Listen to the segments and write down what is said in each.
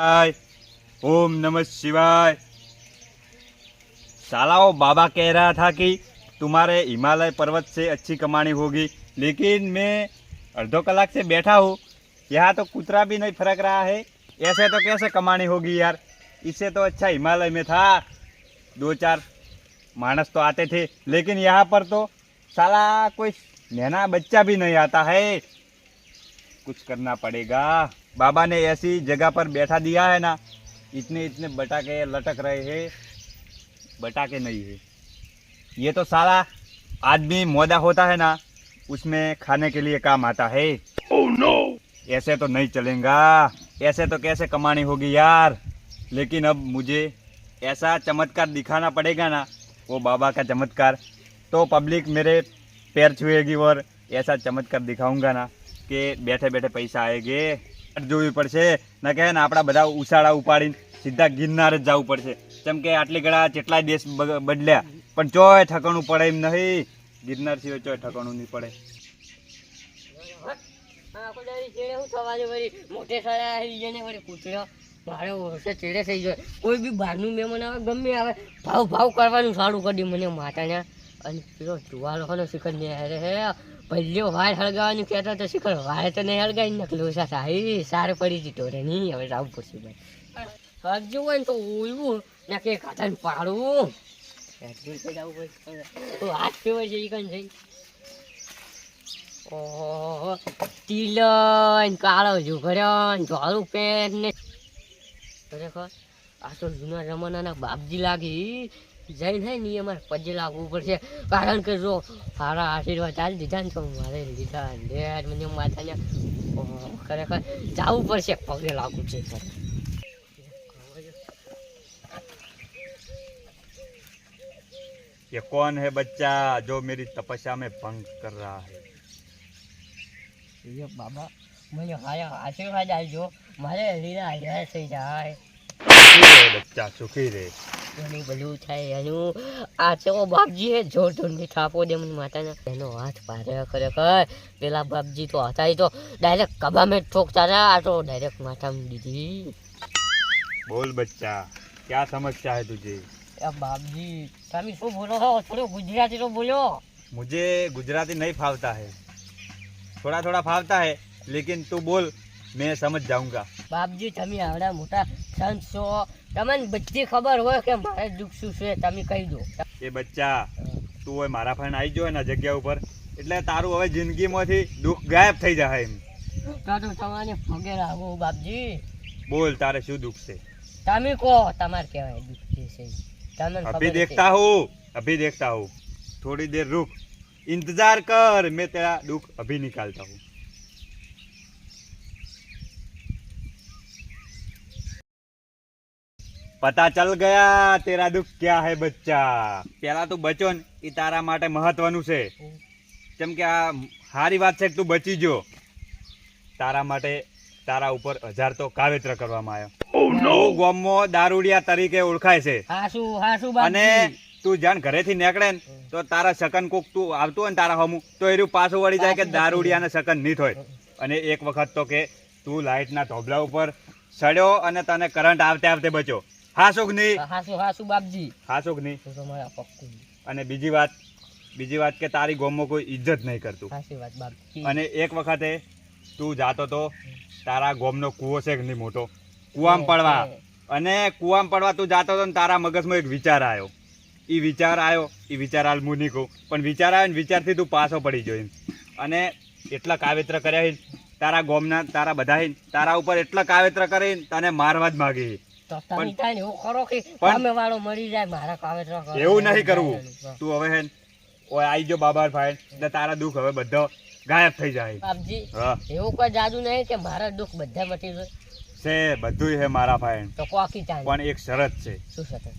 हाय ओम नमः शिवाय। सालाओ बाबा कह रहा था कि तुम्हारे हिमालय पर्वत से अच्छी कमानी होगी, लेकिन मैं अर्धो कलाक से बैठा हूँ, यहाँ तो कुतरा भी नहीं फरक रहा है। ऐसे तो कैसे कमानी होगी यार। इससे तो अच्छा हिमालय में था, दो चार मानस तो आते थे, लेकिन यहाँ पर तो साला कोई नैना बच्चा भी नहीं आता है। कुछ करना पड़ेगा। बाबा ने ऐसी जगह पर बैठा दिया है ना, इतने इतने बटाके लटक रहे हैं, बटाके नहीं है। ये तो साला आदमी मोदा होता है ना, उसमें खाने के लिए काम आता है। oh, no! ऐसे तो नहीं चलेगा, ऐसे तो कैसे कमानी होगी यार। लेकिन अब मुझे ऐसा चमत्कार दिखाना पड़ेगा ना, वो बाबा का चमत्कार, तो पब्लिक मेरे पैर छुएगी और ऐसा चमत्कार दिखाऊंगा ना કે બેઠે બેઠે પૈસા આવેગે। જોવી પડશે ન કહે ને આપણા બધા ઉછાળા ઉપાડીને સીધા ગિરનાર જ જવું પડશે, કેમ કે આટલી ઘણા જેટલા દેશ બદલ્યા પણ ચોય ઠકાણું પડે એમ નહીં। ગિરનાર સિવાય ચોય ઠકાણું નહીં પડે। મારે વર્ષે ચેડે થઈ જાય, કોઈ બી બહારનું મહેમાન આવે ગમે આવે ભાવ ભાવ કરવાનું સારું કરી મને માતાના। અને પેલો જુવાલો હોય શિખર ને હે પહેલો વાર હળગાવવાનું કહેતો તો શિખર વાર તો નહીં હળગાવી નકલો થાય સારું પડી જતો રે નહીં। હવે જવું પડશે ભાઈ, હજુ હોય ને તો ઉલવું ને કે કાઢાને પાડવું જવું પડશે। તો હાથ પીવાય છે એ કઈ જઈ ઓહો તિલન કાળો ઝુઘર્યો ધોળું પેન્ટ ને ખરેખર આ તો જૂના જમાનાના બાપજી લાગી જઈને હે ને અમારે પજે લાગવું પડશે, કારણ કે જો સારા આશીર્વાદ ચાલી દીધા ને તો મારે લીધા ડેડ મને માથાને ખરેખર જવું પડશે, પગે લાગવું છે। ये कौन है बच्चा जो मेरी तपस्या में भंग कर रहा है? ये बाबा મને હાયા આશીર્વાદ આપજો, મારે લીલા હજાર થઈ જાય। बच्चा सुखी रे, એનું બધું થાય એનું। આ ચેવો બાપજી હે જોર જોરની થાપો દે મને માતાને, એનો હાથ પારે ખરેખર। પેલા બાપજી તો હતા એ તો ડાયરેક્ટ કબામાં ઠોકતા હતા, આ તો ડાયરેક્ટ માથામાં દીધી। बोल बच्चा क्या समस्या है तुझे? बापजी તમે શું બોલો છો? થોડું ગુજરાતી તો બોલો। मुझे गुजराती नहीं फावता है, थोड़ा थोड़ा फावता है, लेकिन तू बोल मैं समझ जाऊंगा। બાપજી તમે આવડા મોટા સંત છો, તમને બધી ખબર હોય કે મારે દુઃખ શું છે, તમે કહી દો। એ બચ્ચા તું હવે મારા ફાઈન આવી ગયો ને જગ્યા ઉપર, એટલે તારું હવે જિંદગીમાંથી દુઃખ ગાયબ થઈ જાય એમ। તો તમારે પગે લાગો બાપજી। બોલ તારે શું દુઃખ છે? તમે કહો તમારે કહેવાય દુઃખ જે છે તમને ખબર अभी છે। देखता हूँ, अभी देखता हूँ, थोड़ी देर रुक, इंतजार कर, मैं तेरा दुख अभी निकालता हूँ। पता चल गया तेरा दुख क्या है बच्चा। पहला તું બચ્યો ને એ તારા માટે મહત્વનું છે, કેમ કે આ સારી વાત છે કે તું બચી ગયો। તારા માટે તારા ઉપર 1000 તો કાવેત્ર કરવામાં આવ્યો। ગામમાં દારૂડિયા તરીકે ઓળખાય છે, હાસુ હાસુ અને બાપજી। તું જાણ ઘરેથી નીકળે ને તો તારા શકન કોક તું આવતું હોય ને તારા હમું તો એનું પાછું વળી જાય કે દારૂડિયાને શકન નહીં થાય। અને એક વખત તો કે તું લાઇટના ધોબલા ઉપર સડ્યો અને તને કરંટ આવતે આવતે બચ્યો। હાસુક નહીં? હાસુ હાસુ બાપજી, હાસુક નહીં? તો તમારા પક્કું। અને બીજી વાત કે તારી ગામમાં કોઈ ઇજ્જત નહીં કરતું। હાસી વાત બાપજી। અને એક વખતે તું જાતો તો તારા ગામનો કૂવો છે કે નહીં મોટો, કૂવામાં પડવા, અને કૂવામાં પડવા તું જાતો તો ને તારા મગજમાં એક વિચાર આવ્યો। એ વિચાર હાલ હું નહીં કહું, પણ વિચાર આવ્યો ને વિચારથી તું પાછો પડી ગયો એમ। અને એટલા કાવેત્ર કર્યા તારા ગામના તારા બધા તારા ઉપર એટલા કાવેત્ર કરીને તને મારવા જ માગી। તો તમે તાને એવું કરો કે પણ સામે વાળો મરી જાય, મારા કાવેત્ર કરો। એવું નહીં કરવું। તું હવે હે ઓય આવી ગયો બાબા ભાઈ, એટલે તારા દુઃખ હવે બધો ગાયબ થઈ જાય। બાપજી હા એવું કોઈ જાદુ નહીં કે મારા દુઃખ બધા મટી જાય છે, બધું હે મારા ભાઈ, તો કોકી ચાલે। પણ એક શરત છે। શું છે?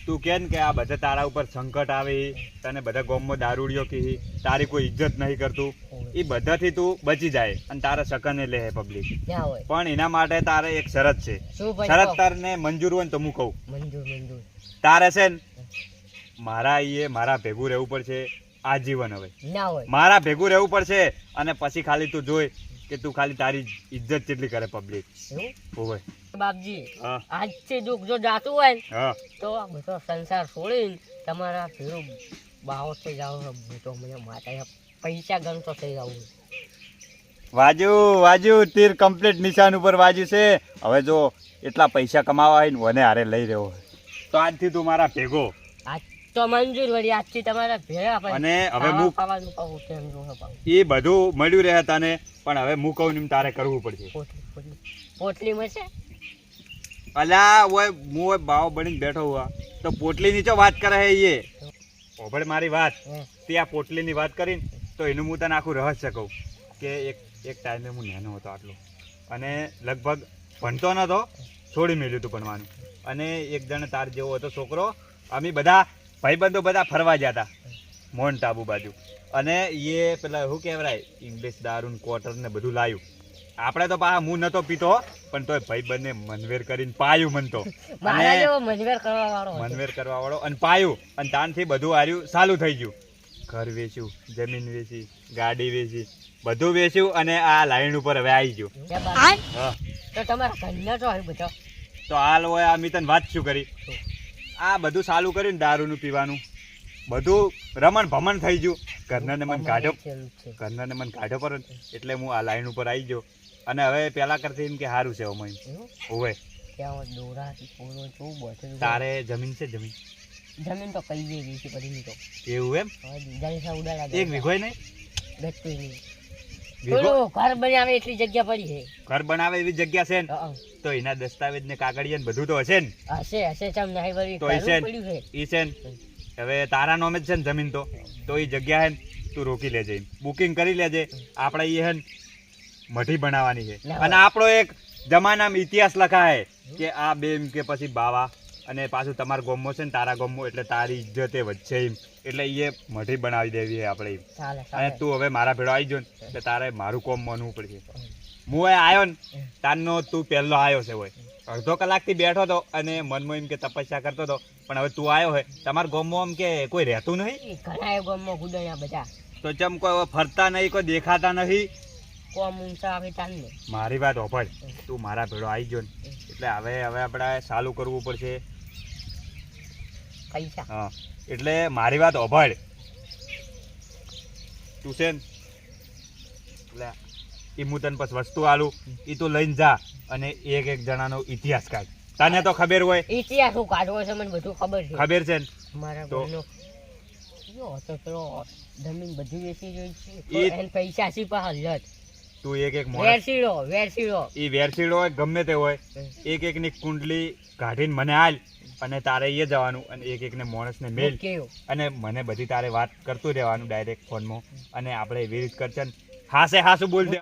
તું કે ને કે આ બધા તારા ઉપર સંકટ આવે, તને બધા ગામમાં દારૂડિયો કે તારી કોઈ ઇજ્જત નહીં કરતું, એ બધાથી તું બચી જાય અને તારા શકને લે પબ્લિક। ક્યાં હોય? પણ એના માટે તારે એક શરત છે। શું ભાઈ? શરત તારને મંજૂર હોય ને તો હું કહું। મંજૂર। તારે છે ને મારા ભેગું રહેવું પડશે આજીવન। હવે ના હોય મારા ભેગું રહેવું પડશે, અને પછી ખાલી તું જોઈ કે તું ખાલી તારી ઇજ્જત કેટલી કરે પબ્લિક। એવું? હોય બાપજી હા આજથી દુઃખ જો જાતું હોય ને હા તો આ બધો સંસાર છોડીને તમારા ભેરો બાવો થઈ જાવ તો મને માતા પૈસા ગણતો થઈ જાવ. વાજુ તીર કમ્પ્લીટ નિશાન ઉપર વાજ્યું છે. હવે જો એટલા પૈસા કમાવા હોય ને મને હારે લઈ રહ્યો તો આજથી તું મારા ભેગો. આજ તો મંજૂર વળી આજથી તમારા ભેળા પણ અને હવે હું ખાવાનું પાવું તેમ જો પાવું એ બધું મળ્યું રહે તને, પણ હવે હું કહું ને એમ તારે કરવું પડશે. પોટલી મળશે અલ્યા ઓય હું ઓય બાવ બનીને બેઠો હુઆ તો પોટલી નીચે વાત કરે હે એ ઓભળ મારી વાત. તે આ પોટલીની વાત કરીને તો એનું હું તને આખું રહસ્ય કહું કે એક ટાઈમે હું નાનો હતો આટલો, અને લગભગ ભણતો નતો, છોડી મેલ્યું હતું ભણવાનું. અને એક જણ તાર જેવો હતો છોકરો, અમે બધા ભાઈબંધો બધા ફરવા ગયા હતા મોહન આબુ બાજુ, અને એ પેલા શું કહેવાય ઇંગ્લિશ દારૂ ને ક્વાર્ટર ને બધું લાવ્યું. આપણે તો પાછા હું નતો પીતો પણ તોય ભાઈબંધને મનવેર કરીને પાયું મન તો, મારા જેવો મજવેર કરવા વાળો મનવેર કરવા વાળો અને પાયું, અને તાનથી બધું હાર્યું ચાલુ થઈ ગયું. ઘર વેચ્યું, જમીન વેચી, ગાડી વેચી, બધું વેચ્યું અને આ લાઈન ઉપર હવે આવી ગયું. હા તો તમારા ઘરના તો હોય બધા તો હાલ હોય આ મિતન વાત શું કરી, આ બધું ચાલુ કર્યું ને દારૂનું પીવાનું બધું રમણ ભમણ થઈ ગયું. ઘરનાને મને કાઢ્યો પર એટલે હું આ લાઈન ઉપર આવી ગયો. અને હવે પેલા કરતી એમ કે સારું છે અમે હોવે. તારે જમીન છે? જમીન તો કઈ ગઈ છે પછી તો એવું એમ? એક વીઘો નહીં? ઘર બનાવે એટલી જગ્યા પડી છે. ઘર બનાવે એવી જગ્યા છે ને તો એના દસ્તાવેજ ને કાગળિયા ને બધું તો હશે ને? હશે ચમ નહીં વળી તો ઈ છે ને હવે તારા નામે જ છે ને જમીન, તો એ જગ્યા હે ને તું રોકી લેજે, બુકિંગ કરી લેજે. આપણે એ હે ને મઠી બનાવવાની છે, અને આપણો એક જમાનામાં ઇતિહાસ લખાય કે આ બે એમ કે પછી બાવા, અને પાછું તમારા ગામમાં છે ને તારા ગામમાં એટલે તારી ઇજ્જત એ વધશે એમ, એટલે એ મઠી બનાવી દેવી છે આપણે. અને તું હવે મારા ભેળો આવી ગયો ને એટલે તારે મારું કોમ માનવું પડશે. હું એ આવ્યો ને તારનો તું પહેલો આવ્યો છે હોય, અડધો કલાકથી બેઠો હતો અને મનમાં એમ કે તપસ્યા કરતો હતો, પણ હવે તું આવ્યો હોય. તમારા ગામમાં આમ કે કોઈ રહેતું નહીં? ઘણા ગામમાં ગુડ્યા બધા તો ચમ કોઈ ફરતા નહીં, કોઈ દેખાતા નહીં. કોમ ઊંચા આવે તાને મારી વાત હોભળ, તું મારા ભેળો આવી ગયો ને એટલે હવે આપણે ચાલુ કરવું પડશે પૈસા. હા એટલે મારી વાત હોભળ, તું છે ને એટલે એ હું તને પછી વસ્તુ આલું, એ તું લઈને જા અને એક જણાનો ઇતિહાસ કાઢ. તને તો ખબર હોય ઇતિહાસ હું કાઢવો છે, મને બધું ખબર છે ને મારા તો તો પેલો જમીન બધી વેચી જોઈ છે, પૈસા સી પાછળ તું એક વેરસીડો એ વેરસીડો હોય ગમે તે હોય, એક ની કુંડલી કાઢીને મને હાલ, અને તારે એ જવાનું અને એકને માણસને મેલ, અને મને બધી તારે વાત કરતું રહેવાનું ડાયરેક્ટ ફોનમાં, અને આપણે એવી રીત કરશે ને હાસે હાસું બોલ દે.